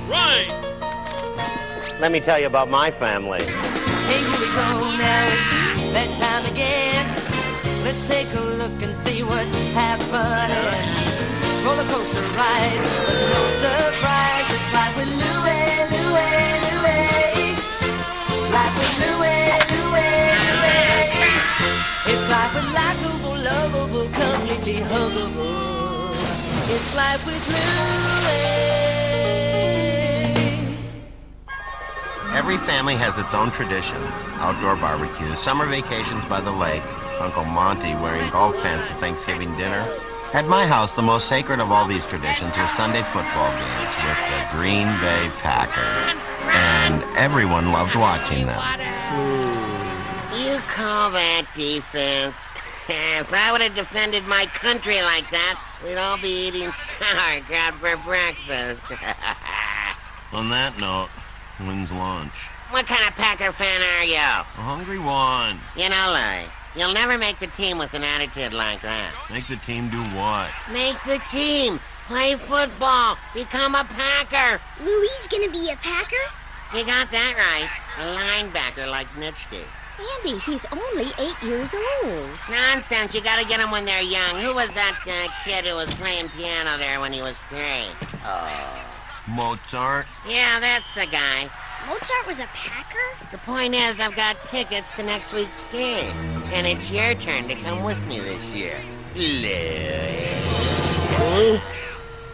Right. Let me tell you about my family. Hey, here we go, now it's bedtime again. Let's take a look and see what's happening. Roller coaster ride, but no surprise. It's life with Louie, Louie, Louie. Life with Louie, Louie, Louie. It's life with likable, lovable, completely huggable. It's life with Louie. Every family has its own traditions. Outdoor barbecues, summer vacations by the lake, Uncle Monty wearing golf pants at Thanksgiving dinner. At my house, the most sacred of all these traditions was Sunday football games with the Green Bay Packers. And everyone loved watching them. You call that defense? If I would have defended my country like that, we'd all be eating sauerkraut for breakfast. On that note, when's lunch? What kind of Packer fan are you? A hungry one. You know, Louie, you'll never make the team with an attitude like that. Make the team do what? Make the team. Play football. Become a Packer. Louie's gonna be a Packer? You got that right. A linebacker like Nitschke. Andy, he's only 8 years old. Nonsense. You gotta get them when they're young. Who was that kid who was playing piano there when he was 3? Oh. Mozart? Yeah, that's the guy. Mozart was a Packer? The point is, I've got tickets to next week's game. And it's your turn to come with me this year. Louie.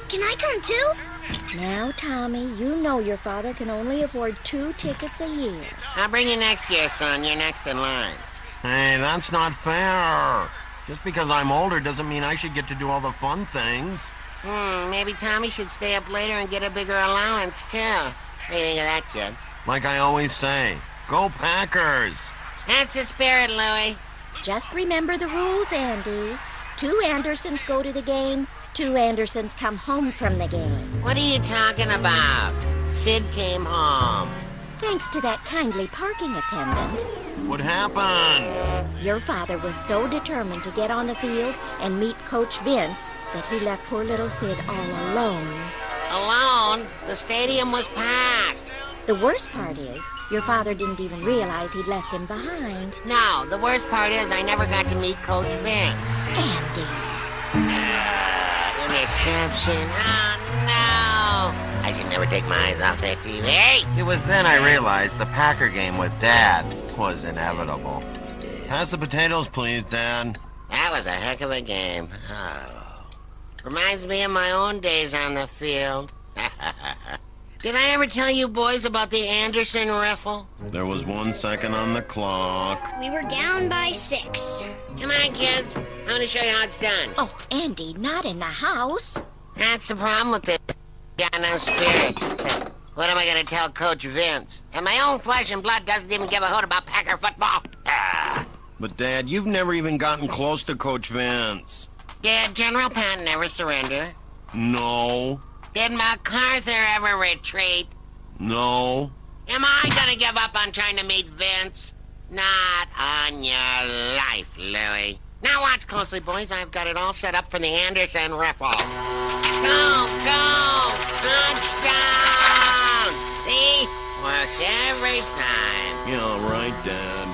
Can I come too? Now, Tommy, you know your father can only afford 2 tickets a year. I'll bring you next year, son. You're next in line. Hey, that's not fair. Just because I'm older doesn't mean I should get to do all the fun things. Maybe Tommy should stay up later and get a bigger allowance, too. What do you think of that, kid? Like I always say, go Packers! That's the spirit, Louie. Just remember the rules, Andy. 2 Andersons go to the game, 2 Andersons come home from the game. What are you talking about? Sid came home. Thanks to that kindly parking attendant. What happened? Your father was so determined to get on the field and meet Coach Vince that he left poor little Sid all alone. Alone? The stadium was packed. The worst part is, your father didn't even realize he'd left him behind. No, the worst part is I never got to meet Coach Vince. Andy. Interception. Oh, no. I should never take my eyes off that TV. It was then I realized the Packer game with Dad was inevitable. Pass the potatoes, please, Dad. That was a heck of a game. Oh. Reminds me of my own days on the field. Did I ever tell you boys about the Anderson riffle? There was 1 second on the clock. We were down by 6. Come on, kids. I'm going to show you how it's done. Oh, Andy, not in the house. That's the problem with this goddamn spirit. What am I going to tell Coach Vince? And my own flesh and blood doesn't even give a hoot about Packer football. But, Dad, you've never even gotten close to Coach Vince. Did General Patton ever surrender? No. Did MacArthur ever retreat? No. Am I gonna give up on trying to meet Vince? Not on your life, Louie. Now watch closely, boys. I've got it all set up for the Anderson riffle. Go, go! Touchdown! See? Works every time. Yeah, right, Dad.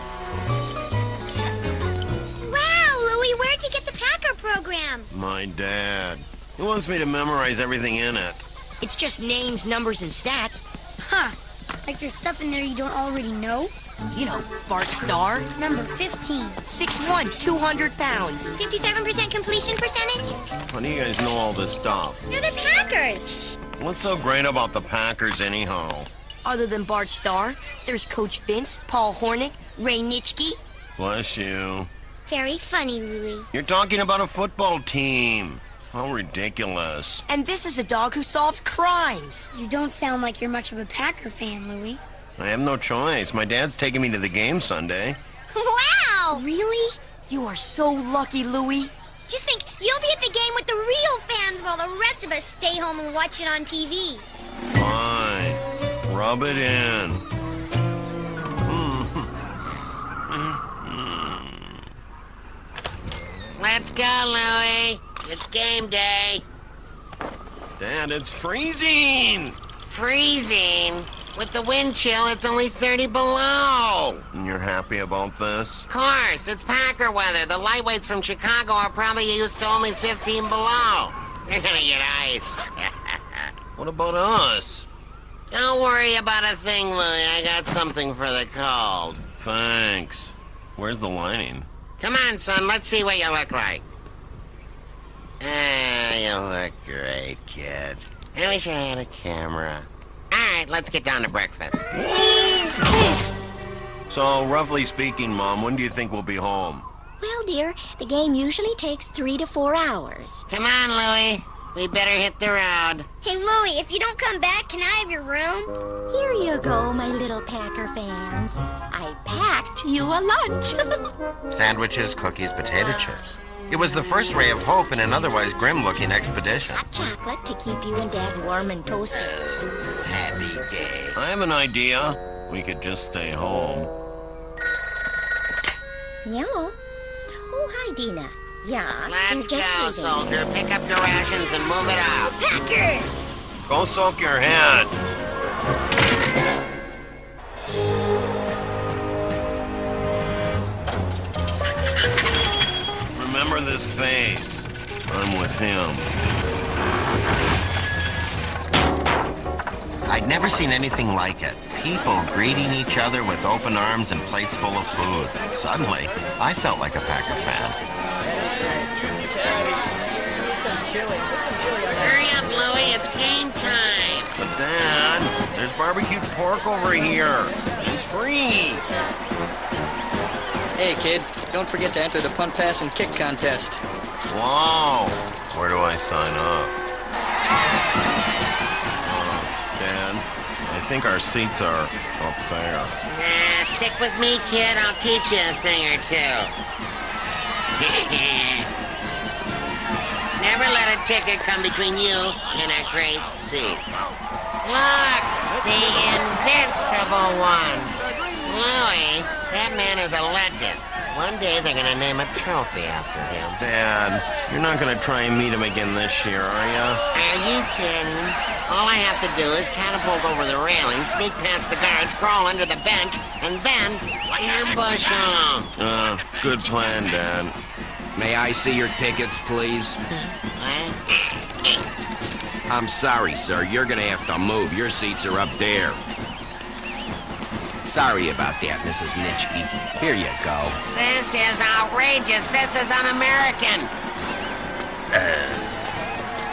Wow, Louie, where'd you get the Packer program? My dad. He wants me to memorize everything in it. It's just names, numbers, and stats. Huh. Like there's stuff in there you don't already know? You know, Bart Starr, Number 15. 6'1", 200 pounds. 57% completion percentage? How do you guys know all this stuff? They're the Packers. What's so great about the Packers anyhow? Other than Bart Starr, there's Coach Vince, Paul Hornick, Ray Nitschke. Bless you. Very funny, Louie. You're talking about a football team. How ridiculous. And this is a dog who solves crimes. You don't sound like you're much of a Packer fan, Louie. I have no choice. My dad's taking me to the game Sunday. Wow! Really? You are so lucky, Louie. Just think, you'll be at the game with the real fans while the rest of us stay home and watch it on TV. Fine. Rub it in. Let's go, Louie. It's game day. Dad, it's freezing. freezing. With the wind chill, it's only 30 below. And you're happy about this? Of course, it's Packer weather. The lightweights from Chicago are probably used to only 15 below. They're gonna get ice. What about us? Don't worry about a thing, Louie. I got something for the cold. Thanks. Where's the lining? Come on, son. Let's see what you look like. Ah, you look great, kid. I wish I had a camera. All right, let's get down to breakfast. So, roughly speaking, Mom, when do you think we'll be home? Well, dear, the game usually takes 3 to 4 hours. Come on, Louie. We better hit the road. Hey, Louie, if you don't come back, can I have your room? Here you go, my little Packer fans. I packed you a lunch. Sandwiches, cookies, potato chips. It was the first ray of hope in an otherwise grim-looking expedition. Hot chocolate to keep you and Dad warm and toasted. Happy day. I have an idea. We could just stay home. Hello? Oh, hi, Dina. Yeah, they're Let's just go, leaving. soldier. Pick up your rations and move it out. Packers! Go soak your head. Remember this face. I'm with him. I'd never seen anything like it. People greeting each other with open arms and plates full of food. Suddenly, I felt like a Packer fan. Hurry up, Louie. It's game time. But Dad, there's barbecued pork over here. It's free. Hey, kid, don't forget to enter the punt, pass, and kick contest. Whoa! Where do I sign up? Dan, I think our seats are up there. Nah, stick with me, kid. I'll teach you a thing or two. Never let a ticket come between you and a great seat. Look, the invincible one. Louie, that man is a legend. One day they're gonna name a trophy after him. Dad, you're not gonna try and meet him again this year, are ya? Are you kidding? All I have to do is catapult over the railing, sneak past the guards, crawl under the bench, and then ambush them. Good plan, Dad. May I see your tickets, please? What? I'm sorry, sir. You're gonna have to move. Your seats are up there. Sorry about that, Mrs. Nitschke. Here you go. This is outrageous. This is un-American.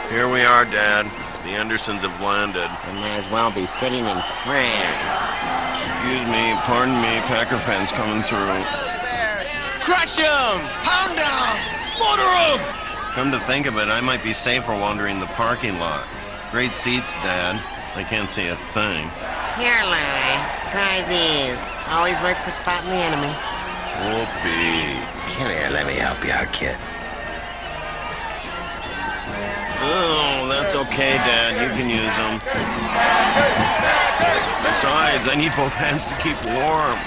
Here we are, Dad. The Andersons have landed. I might as well be sitting in France. Excuse me, pardon me, Packer fans coming through. Crush him! Pound down! Slaughter him! Come to think of it, I might be safer wandering the parking lot. Great seats, Dad. I can't see a thing. Here, Louie. Try these. Always work for spotting the enemy. Whoopee. Come here, let me help you out, kid. Oh, that's okay, Dad. You can use them. Besides, I need both hands to keep warm.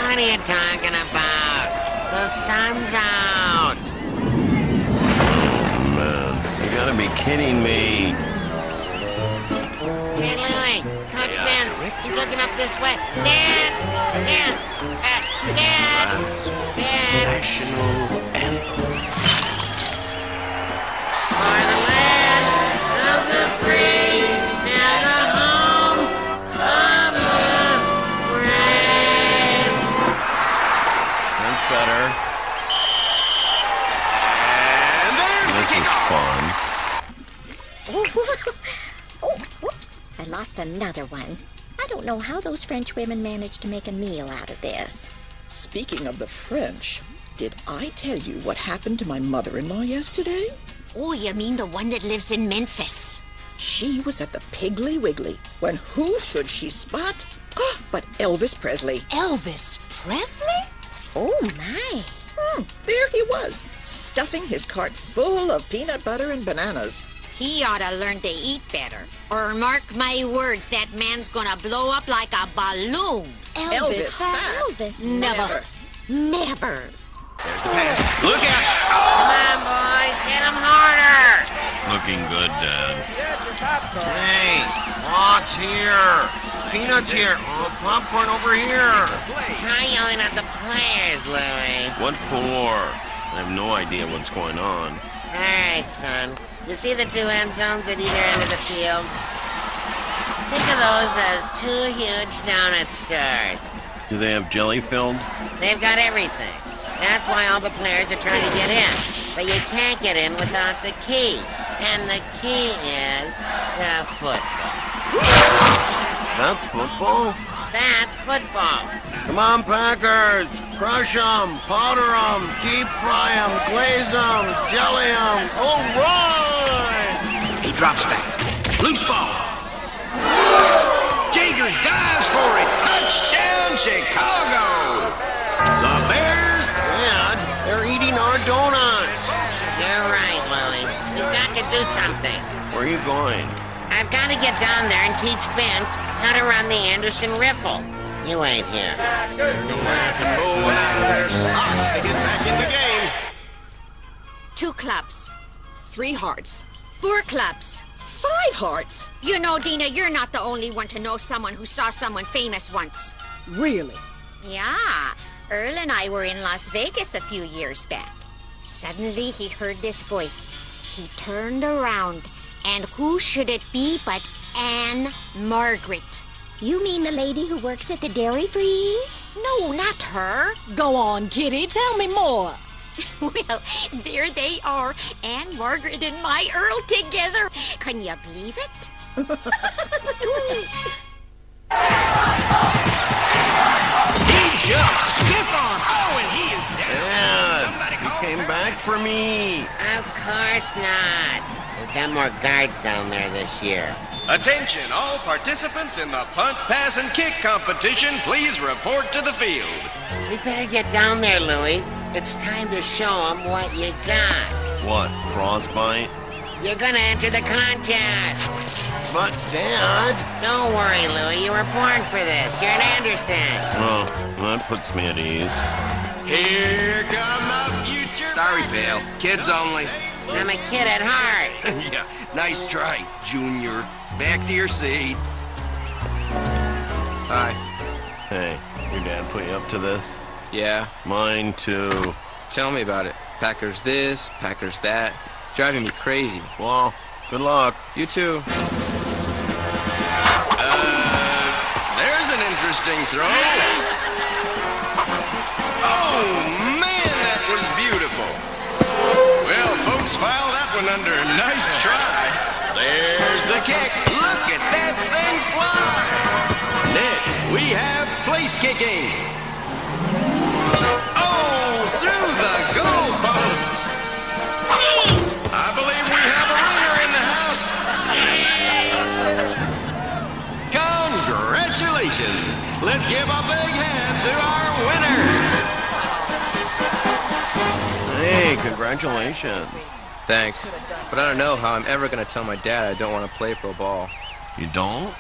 What are you talking about? The sun's out. Man, you gotta be kidding me. Hey, Louie. Coach Vince. He's looking up this way. Vince! Vince! Vince! Vince! National anthem. For the land of the free and the home of the brave. That's better. And there's This the is kickoff. fun. Oh, whoops. I lost another one. I don't know how those French women managed to make a meal out of this. Speaking of the French, did I tell you what happened to my mother-in-law yesterday? Oh, you mean the one that lives in Memphis? She was at the Piggly Wiggly when who should she spot? But Elvis Presley. Elvis Presley? Oh, my. There he was, stuffing his cart full of peanut butter and bananas. He ought to learn to eat better. Or mark my words, that man's gonna blow up like a balloon. Elvis fat. Elvis. Never. Never. There's the pass. Look out! Come on, boys. Hit him harder. Looking good, Dad. Hey, lots here. Peanuts here. Oh, popcorn over here. Try yelling at the players, Louie. What for? I have no idea what's going on. All right, son. You see the two end zones at either end of the field? Think of those as two huge donut stores. Do they have jelly filled? They've got everything. That's why all the players are trying to get in. But you can't get in without the key. And the key is the football. That's football? That's football. Come on, Packers. Crush them, powder them, deep fry them, glaze them, jelly them. All right! He drops back. Loose ball. Jagers dives for it. Touchdown, Chicago. The Bears. Dad, they're eating our donuts. You're right, Louie. You've got to do something. Where are you going? I've got to get down there and teach Vince how to run the Anderson riffle. You wait here. They're going to have to pull one out of their socks to get back in the game. 2 clubs. 3 hearts. 4 clubs. 5 hearts. You know, Dina, you're not the only one to know someone who saw someone famous once. Really? Yeah. Earl and I were in Las Vegas a few years back. Suddenly, he heard this voice. He turned around, and who should it be but Anne Margaret? You mean the lady who works at the Dairy Freeze? No, not her. Go on, Kitty, tell me more. Well, there they are, Anne Margaret and my Earl together. Can you believe it? He jumps stiff on. Oh, and he is down. Dad, you came back for me. Of course not. We've got more guards down there this year. Attention, all participants in the punt, pass, and kick competition, please report to the field. We better get down there, Louie. It's time to show them what you got. What, frostbite? You're gonna enter the contest. But, Dad... Don't worry, Louie. You were born for this. You're an Anderson. Oh, that puts me at ease. Here come the future. Sorry, pal. Kids only. I'm a kid at heart. Yeah, nice try, Junior. Back to your seat. Hi. Hey, your dad put you up to this? Yeah. Mine too. Tell me about it. Packers this, Packers that. It's driving me crazy. Well, good luck. You too. There's an interesting throw. Oh, man, that was beautiful. Well, folks, file that one under. Nice try. There's the kick. Look at that thing fly. Next, we have place kicking. Oh, through the goalposts. I believe we have a winner in the house. Congratulations. Let's give a big hand to our winner. Hey, congratulations. Thanks. But I don't know how I'm ever gonna tell my dad I don't want to play pro ball. You don't?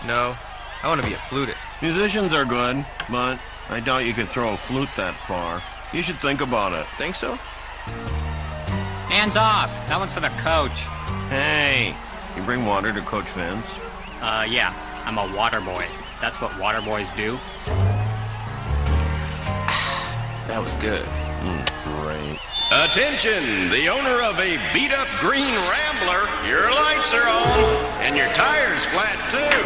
No. I want to be a flutist. Musicians are good, but I doubt you could throw a flute that far. You should think about it. Think so? Hands off. That one's for the coach. Hey, you bring water to Coach Vince? Yeah. I'm a water boy. That's what water boys do. That was good. Great. Attention, the owner of a beat-up green Rambler, your lights are on, and your tire's flat, too.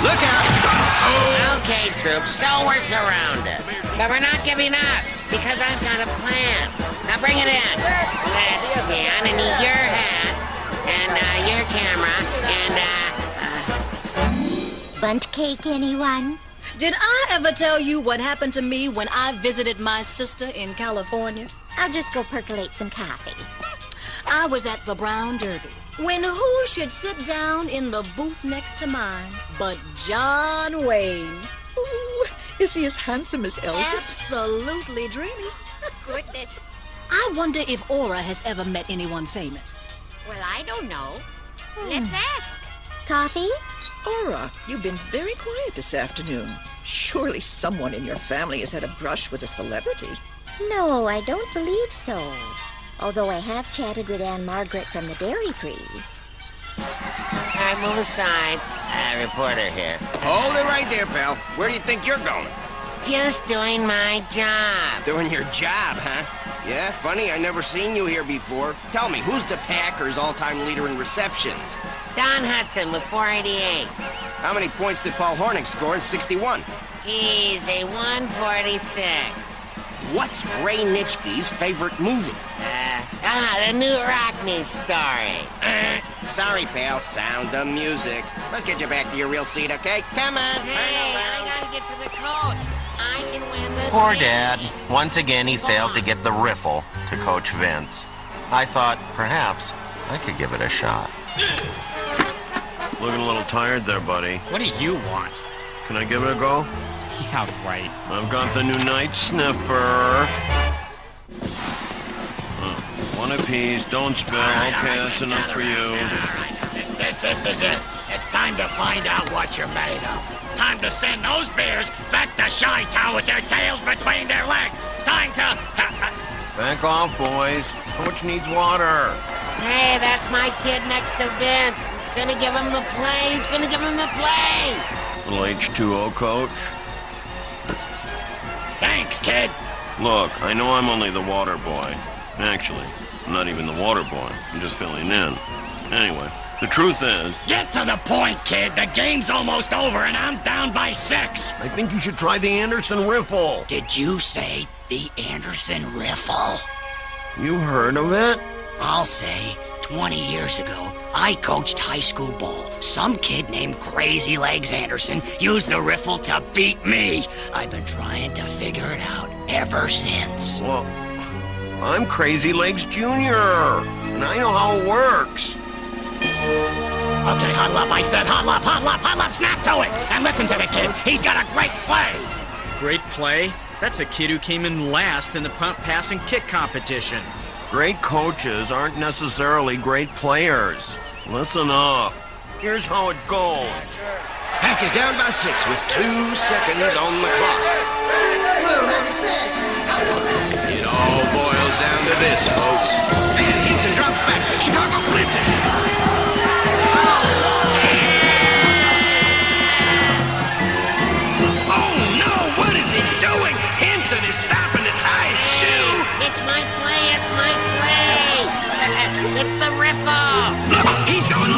Look out! Okay, troops, so we're surrounded. But we're not giving up, because I've got a plan. Now bring it in. Let's see, I'm gonna need your hat, and your camera, and Bunt cake, anyone? Did I ever tell you what happened to me when I visited my sister in California? I'll just go percolate some coffee. I was at the Brown Derby when who should sit down in the booth next to mine but John Wayne. Ooh, is he as handsome as Elvis? Absolutely dreamy. Goodness. I wonder if Aura has ever met anyone famous. Well, I don't know. Let's ask. Coffee? Aura, you've been very quiet this afternoon. Surely someone in your family has had a brush with a celebrity. No, I don't believe so. although I have chatted with Ann Margaret from the Dairy Freeze. All right, move aside. Reporter here. Hold it right there, pal. Where do you think you're going? Just doing my job. Doing your job, huh? Yeah, funny, I never seen you here before. Tell me, who's the Packers' all-time leader in receptions? Don Hudson with 488. How many points did Paul Hornick score in 61? He's a 146. What's Ray Nitschke's favorite movie? The new Rockney story. Sorry, pal, sound the music. Let's get you back to your real seat, okay? Come on, turn Hey, around. I gotta get to the coach. I can win this Poor game. Dad. Once again, he failed to get the riffle to Coach Vince. I thought, perhaps, I could give it a shot. Looking a little tired there, buddy. What do you want? Can I give it a go? Yeah, right. I've got the new Night Sniffer. One apiece, don't spill. Okay, that's enough for you. This is it. It's time to find out what you're made of. Time to send those bears back to Chi-Town with their tails between their legs. Time to... Back off, boys. Coach needs water. Hey, that's my kid next to Vince. He's gonna give him the play. He's gonna give him the play. Little H2O, Coach. Thanks, kid. Look, I know I'm only the water boy. Actually, I'm not even the water boy. I'm just filling in. Anyway, the truth is... Get to the point, kid. The game's almost over and I'm down by 6. I think you should try the Anderson riffle. Did you say the Anderson riffle? You heard of it? I'll say, 20 years ago, I coached high school ball. Some kid named Crazy Legs Anderson used the riffle to beat me. I've been trying to figure it out ever since. Well, I'm Crazy Legs Jr., and I know how it works. Okay, huddle up, I said. Huddle up, huddle up, huddle up. Snap to it. And listen to the kid. He's got a great play. Great play? That's a kid who came in last in the punt, pass, and kick competition. Great coaches aren't necessarily great players. Listen up. Here's how it goes. Pack is down by 6 with 2 seconds on the clock. Blue 96. It all boils down to this, folks. And Hinton drops back. Chicago blitzes. Oh, no! What is he doing? Hinton is stopping to tie his shoe. It's my play. It's my play. It's the riffle. Look, he's going.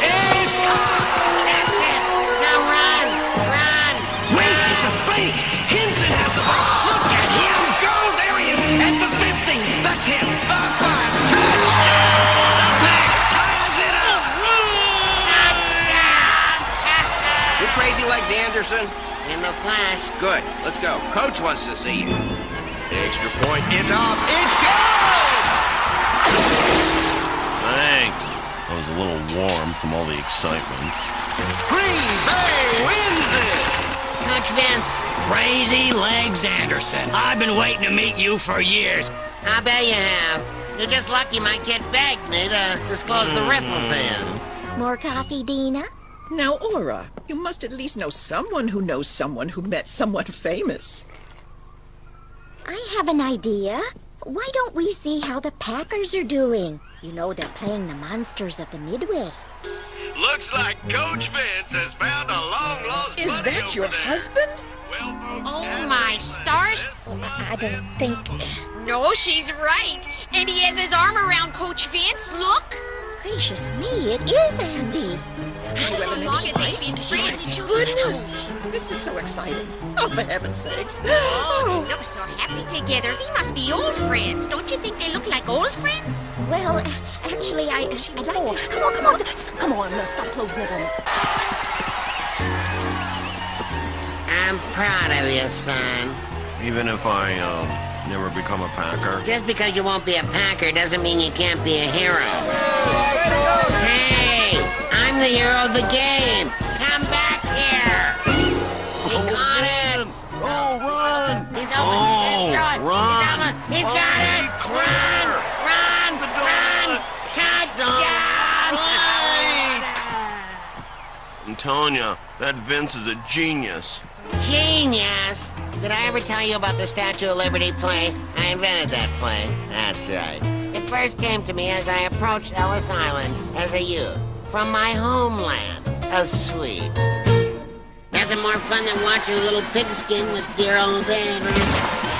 It's caught. That's it. Now run. Run. Wait, it's a fake. Hinton has the ball. Look at him go. There he is at the 50, the 10, the 5. Touchdown. The Pack ties it up. You Crazy Legs Anderson? In the flash. Good. Let's go. Coach wants to see you. Extra point. It's off. It's good. Thanks. I was a little warm from all the excitement. Green Bay wins it. Coach Vince. Crazy Legs Anderson. I've been waiting to meet you for years. I bet you have. You're just lucky my kid begged me to disclose the riffle to you. More coffee, Dina? Now, Aura, you must at least know someone who knows someone who met someone famous. I have an idea. Why don't we see how the Packers are doing? You know they're playing the monsters of the Midway. Looks like Coach Vince has found a long-lost Is buddy that your over there. husband? Well, folks, Oh, my stars. I don't think... No, she's right. And he has his arm around Coach Vince. Look. Gracious me, it is Andy. Have you ever met his wife? My goodness! This is so exciting. Oh, for heaven's sakes. Oh, they look so happy together. They must be old friends. Don't you think they look like old friends? Well, actually, I'd like to... Come on, stop closing it on me. I'm proud of you, son. Even if I, never become a Packer. Just because you won't be a Packer doesn't mean you can't be a hero. Hey, I'm the hero of the game. Come back here. He caught it. Oh, run! He's open. Let's throw it. Run! He's got it. Run! Run! Run! Touchdown! I'm telling you, that Vince is a genius. Genius! Did I ever tell you about the Statue of Liberty play? I invented that play. That's right. If first came to me as I approached Ellis Island as a youth from my homeland of Sweden. Nothing more fun than watching a little pigskin with dear old dad.